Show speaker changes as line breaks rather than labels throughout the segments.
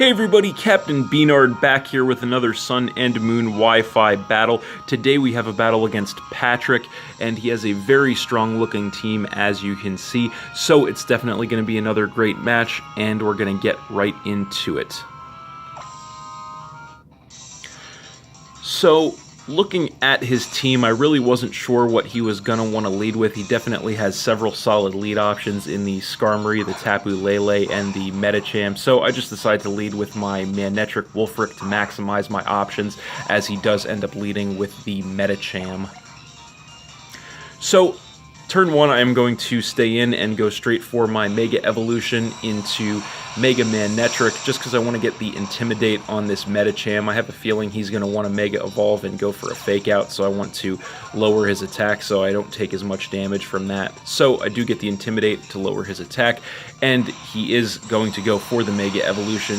Hey everybody, Captain B-Nard back here with another Sun and Moon Wi-Fi battle. Today we have a battle against Patrick, and he has a very strong looking team as you can see, so it's definitely going to be another great match, and we're going to get right into it. So, looking at his team, I really wasn't sure what he was going to want to lead with. He definitely has several solid lead options in the Skarmory, the Tapu Lele, and the Medicham, so I just decided to lead with my Manectric Wolfric to maximize my options, as he does end up leading with the Medicham. So, turn 1, I am going to stay in and go straight for my Mega Evolution into Mega Manectric, just because I want to get the Intimidate on this Medicham. I have a feeling he's going to want to Mega Evolve and go for a Fake Out, so I want to lower his attack so I don't take as much damage from that. So I do get the Intimidate to lower his attack, and he is going to go for the Mega Evolution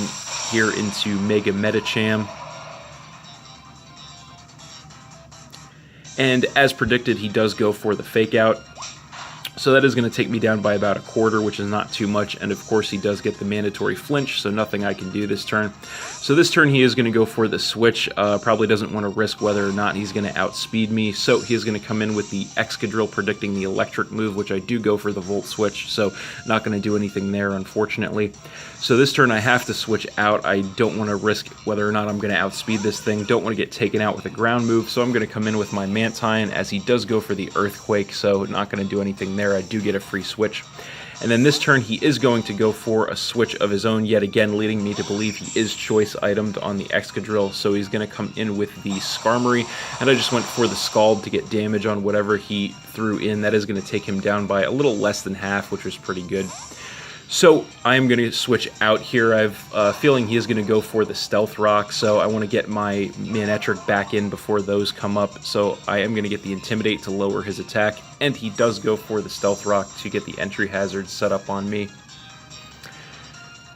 here into Mega Medicham. And as predicted, he does go for the Fake Out. So that is going to take me down by about a quarter, which is not too much, and of course he does get the mandatory flinch, so nothing I can do this turn. So this turn he is going to go for the switch, probably doesn't want to risk whether or not he's going to outspeed me, so he is going to come in with the Excadrill, predicting the electric move, which I do go for the Volt Switch, so not going to do anything there, unfortunately. So this turn I have to switch out. I don't want to risk whether or not I'm going to outspeed this thing, don't want to get taken out with a ground move, so I'm going to come in with my Mantine, as he does go for the Earthquake, so not going to do anything there. I do get a free switch. And then this turn he is going to go for a switch of his own, yet again leading me to believe he is choice itemed on the Excadrill, so he's going to come in with the Skarmory, and I just went for the Scald to get damage on whatever he threw in. That is going to take him down by a little less than half, which was pretty good. So I am going to switch out here. I have a feeling he is going to go for the Stealth Rock, so I want to get my Manectric back in before those come up. So I am going to get the Intimidate to lower his attack, and he does go for the Stealth Rock to get the entry hazard set up on me.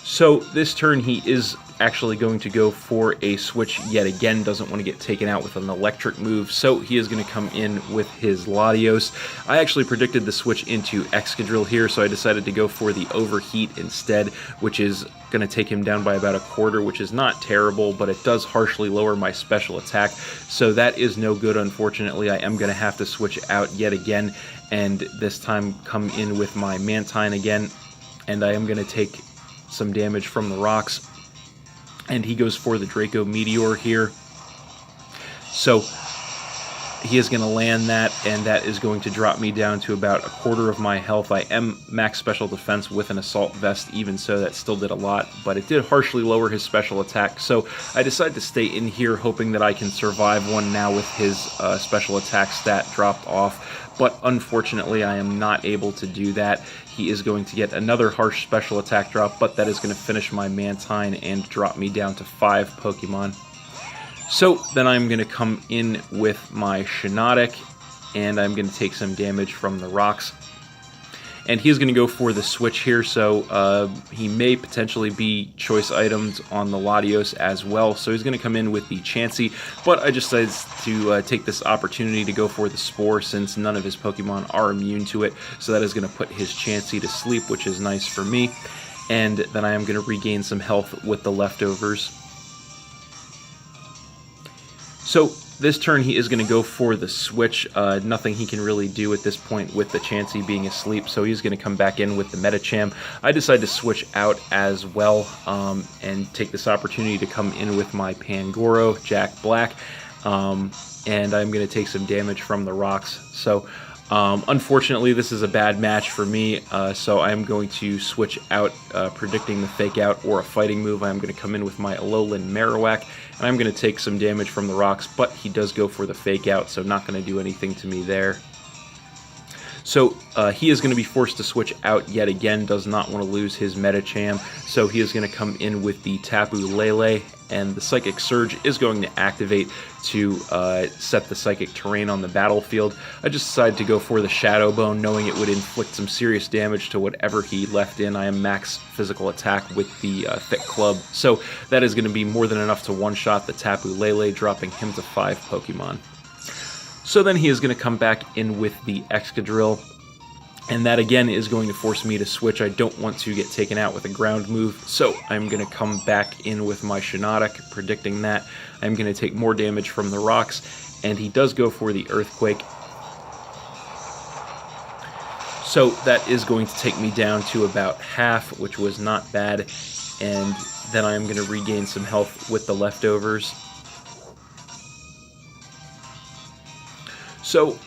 So this turn he is actually going to go for a switch yet again, doesn't want to get taken out with an electric move, so he is going to come in with his Latios. I actually predicted the switch into Excadrill here, so I decided to go for the Overheat instead, which is going to take him down by about a quarter, which is not terrible, but it does harshly lower my special attack, so that is no good, unfortunately. I am going to have to switch out yet again, and this time come in with my Mantine again, and I am going to take some damage from the rocks, and he goes for the Draco Meteor here. So he is going to land that, and that is going to drop me down to about a quarter of my health. I am max special defense with an Assault Vest, even so that still did a lot, but it did harshly lower his special attack, so I decided to stay in here hoping that I can survive one now with his special attack stat dropped off. But unfortunately I am not able to do that. He is going to get another harsh special attack drop, but that is going to finish my Mantine and drop me down to 5 Pokemon. So then I'm going to come in with my Shiinotic, and I'm going to take some damage from the rocks. And he's going to go for the switch here, so he may potentially be choice items on the Latios as well. So he's going to come in with the Chansey, but I just decided to take this opportunity to go for the Spore, since none of his Pokemon are immune to it. So that is going to put his Chansey to sleep, which is nice for me. And then I am going to regain some health with the leftovers. So this turn he is going to go for the switch. Nothing he can really do at this point with the Chansey being asleep, so he's going to come back in with the Medicham. I decided to switch out as well and take this opportunity to come in with my Pangoro, Jack Black, and I'm going to take some damage from the rocks. So unfortunately this is a bad match for me, so I'm going to switch out, predicting the Fake Out or a fighting move. I'm going to come in with my Alolan Marowak, and I'm going to take some damage from the rocks, but he does go for the Fake Out, so not going to do anything to me there. So he is going to be forced to switch out yet again, does not want to lose his Medicham, so he is going to come in with the Tapu Lele, and the Psychic Surge is going to activate to set the Psychic Terrain on the battlefield. I just decided to go for the Shadow Bone, knowing it would inflict some serious damage to whatever he left in. I am max physical attack with the Thick Club, so that is going to be more than enough to one-shot the Tapu Lele, dropping him to 5 Pokemon. So then he is going to come back in with the Excadrill, And that again is going to force me to switch. I don't want to get taken out with a ground move, so I'm going to come back in with my Shiinotic, predicting that. I'm going to take more damage from the rocks, and he does go for the Earthquake. So that is going to take me down to about half, which was not bad, and then I'm going to regain some health with the leftovers. So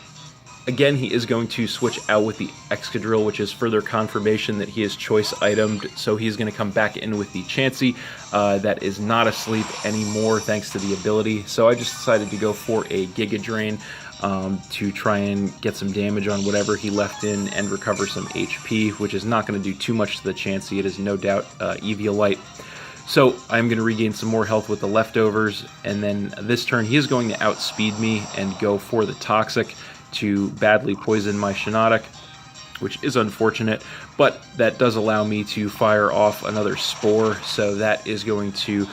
again, he is going to switch out with the Excadrill, which is further confirmation that he is choice itemed. So he's going to come back in with the Chansey. That is not asleep anymore thanks to the ability. So I just decided to go for a Giga Drain to try and get some damage on whatever he left in and recover some HP, which is not going to do too much to the Chansey. It is no doubt Eviolite. So I'm going to regain some more health with the leftovers, and then this turn he is going to outspeed me and go for the Toxic to badly poison my Shiinotic, which is unfortunate, but that does allow me to fire off another Spore, so that is going to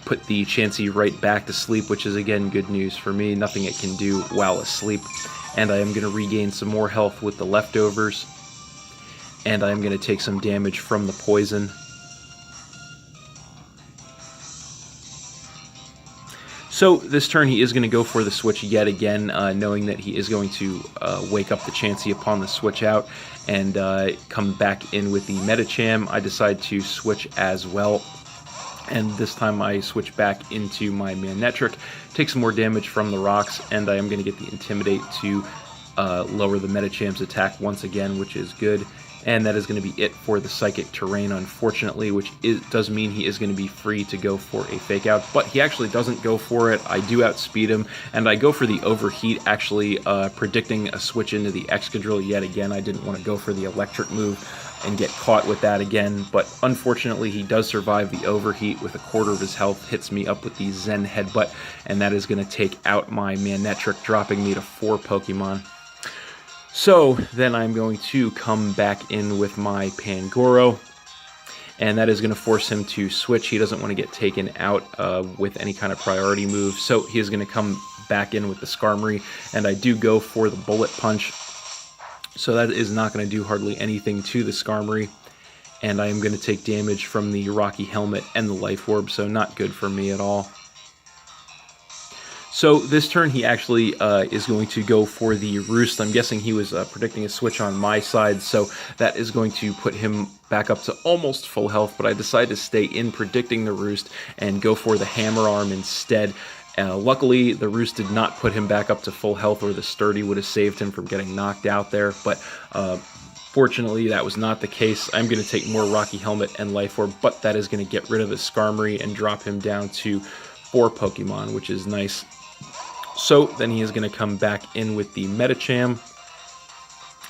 put the Chansey right back to sleep, which is again good news for me. Nothing it can do while asleep. And I am going to regain some more health with the leftovers, and I am going to take some damage from the poison. So this turn he is going to go for the switch yet again, knowing that he is going to wake up the Chansey upon the switch out and come back in with the Medicham. I decide to switch as well, and this time I switch back into my Manectric, take some more damage from the rocks, and I am going to get the Intimidate to lower the Medicham's attack once again, which is good. And that is going to be it for the Psychic Terrain, unfortunately, which does mean he is going to be free to go for a Fake Out, but he actually doesn't go for it. I do outspeed him, and I go for the Overheat, actually predicting a switch into the Excadrill yet again. I didn't want to go for the Electric move and get caught with that again, but unfortunately he does survive the Overheat with a quarter of his health, hits me up with the Zen Headbutt, and that is going to take out my Manectric, dropping me to 4 Pokemon. So then I'm going to come back in with my Pangoro, and that is going to force him to switch. He doesn't want to get taken out with any kind of priority move, so he is going to come back in with the Skarmory, and I do go for the Bullet Punch. So that is not going to do hardly anything to the Skarmory, and I am going to take damage from the Rocky Helmet and the Life Orb, so not good for me at all. So this turn he actually is going to go for the Roost. I'm guessing he was predicting a switch on my side, so that is going to put him back up to almost full health, but I decided to stay in predicting the Roost and go for the Hammer Arm instead. Luckily, the Roost did not put him back up to full health, or the Sturdy would have saved him from getting knocked out there, but fortunately that was not the case. I'm going to take more Rocky Helmet and Life Orb, but that is going to get rid of the Skarmory and drop him down to 4 Pokemon, which is nice. So then he is going to come back in with the Medicham,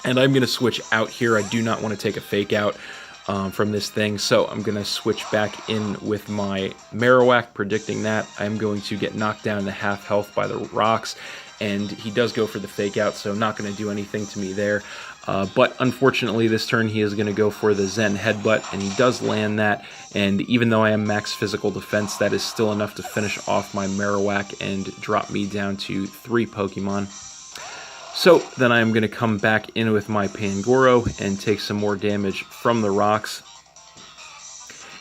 and I'm going to switch out here. I do not want to take a Fake Out from this thing, so I'm going to switch back in with my Marowak, predicting that I'm going to get knocked down to half health by the rocks, and he does go for the Fake Out, so not going to do anything to me there. But unfortunately this turn he is going to go for the Zen Headbutt, and he does land that, and even though I am max physical defense, that is still enough to finish off my Marowak and drop me down to 3 Pokemon. So then I am going to come back in with my Pangoro and take some more damage from the rocks.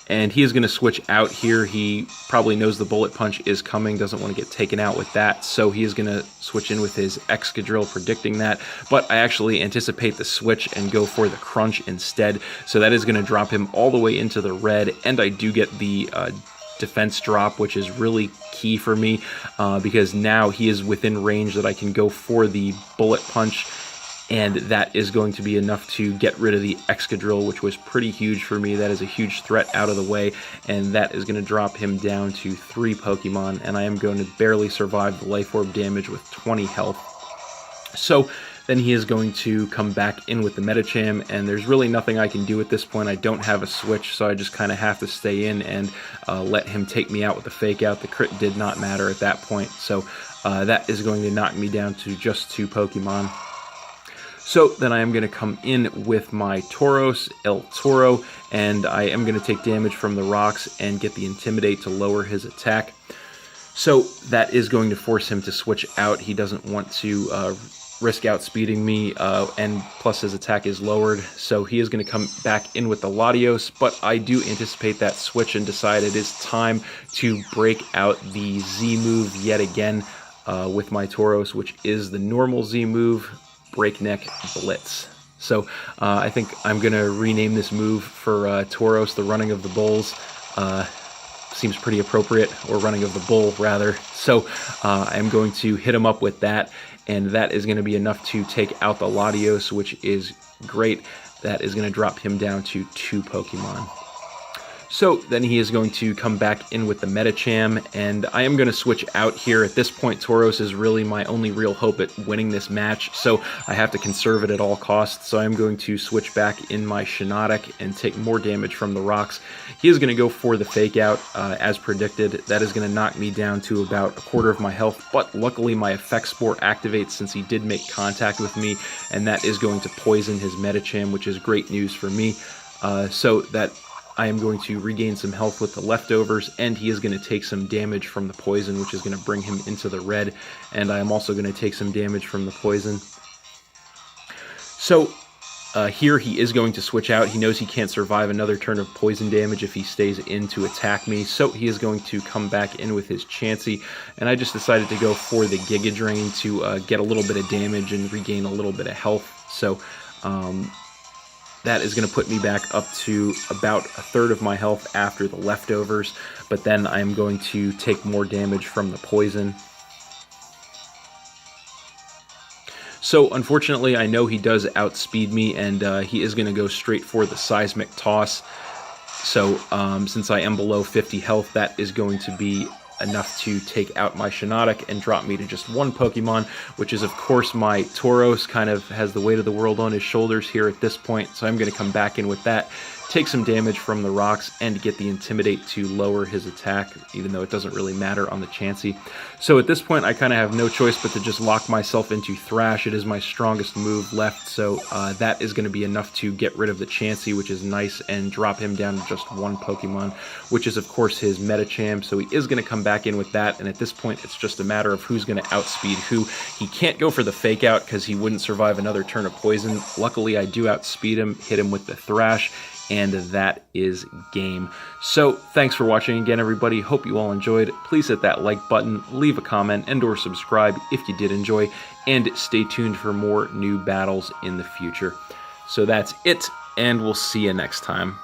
And he is going to switch out here. He probably knows the Bullet Punch is coming, doesn't want to get taken out with that, so he is going to switch in with his Excadrill, predicting that. But I actually anticipate the switch and go for the Crunch instead, so that is going to drop him all the way into the red, and I do get the defense drop, which is really key for me, because now he is within range that I can go for the Bullet Punch, and that is going to be enough to get rid of the Excadrill, which was pretty huge for me. That is a huge threat out of the way, and that is going to drop him down to 3 Pokemon, and I am going to barely survive the Life Orb damage with 20 health. So then he is going to come back in with the Medicham, and there's really nothing I can do at this point. I don't have a switch, so I just kind of have to stay in and let him take me out with the Fake Out. The crit did not matter at that point, so that is going to knock me down to just 2 Pokemon. So then I am going to come in with my Tauros, El Toro, and I am going to take damage from the rocks and get the Intimidate to lower his attack. So that is going to force him to switch out. He doesn't want to risk outspeeding me, and plus his attack is lowered, so he is going to come back in with the Latios, but I do anticipate that switch and decide it is time to break out the Z move yet again with my Tauros, which is the normal Z move, Breakneck Blitz. So I think I'm going to rename this move for Tauros, the Running of the Bulls. Seems pretty appropriate, or Running of the Bull, rather. So I'm going to hit him up with that, and that is going to be enough to take out the Latios, which is great. That is going to drop him down to 2 Pokemon. So then he is going to come back in with the Medicham, and I am going to switch out here. At this point, Tauros is really my only real hope at winning this match, so I have to conserve it at all costs. So I'm going to switch back in my Shiinotic and take more damage from the rocks. He is going to go for the Fake Out, as predicted. That is going to knock me down to about a quarter of my health, but luckily my Effect Spore activates since he did make contact with me, and that is going to poison his Medicham, which is great news for me. So that I am going to regain some health with the leftovers, and he is going to take some damage from the poison, which is going to bring him into the red, and I am also going to take some damage from the poison. So here he is going to switch out. He knows he can't survive another turn of poison damage if he stays in to attack me, so he is going to come back in with his Chansey, and I just decided to go for the Giga Drain to get a little bit of damage and regain a little bit of health. So that is going to put me back up to about a third of my health after the leftovers, but then I'm going to take more damage from the poison. So unfortunately, I know he does outspeed me, and he is going to go straight for the Seismic Toss. So since I am below 50 health, that is going to be enough to take out my Shiinotic and drop me to just 1 Pokemon, which is of course my Tauros. Kind of has the weight of the world on his shoulders here at this point, so I'm going to come back in with that, take some damage from the rocks, and get the Intimidate to lower his attack, even though it doesn't really matter on the Chansey. So at this point, I kind of have no choice but to just lock myself into Thrash. It is my strongest move left, so that is going to be enough to get rid of the Chansey, which is nice, and drop him down to just 1 Pokemon, which is of course his Medicham. So he is going to come back in with that, and at this point, it's just a matter of who's going to outspeed who. He can't go for the Fake Out because he wouldn't survive another turn of poison. Luckily, I do outspeed him, hit him with the Thrash, and that is game. So thanks for watching again, everybody. Hope you all enjoyed. Please hit that like button, leave a comment, and or subscribe if you did enjoy, and stay tuned for more new battles in the future. So that's it, and we'll see you next time.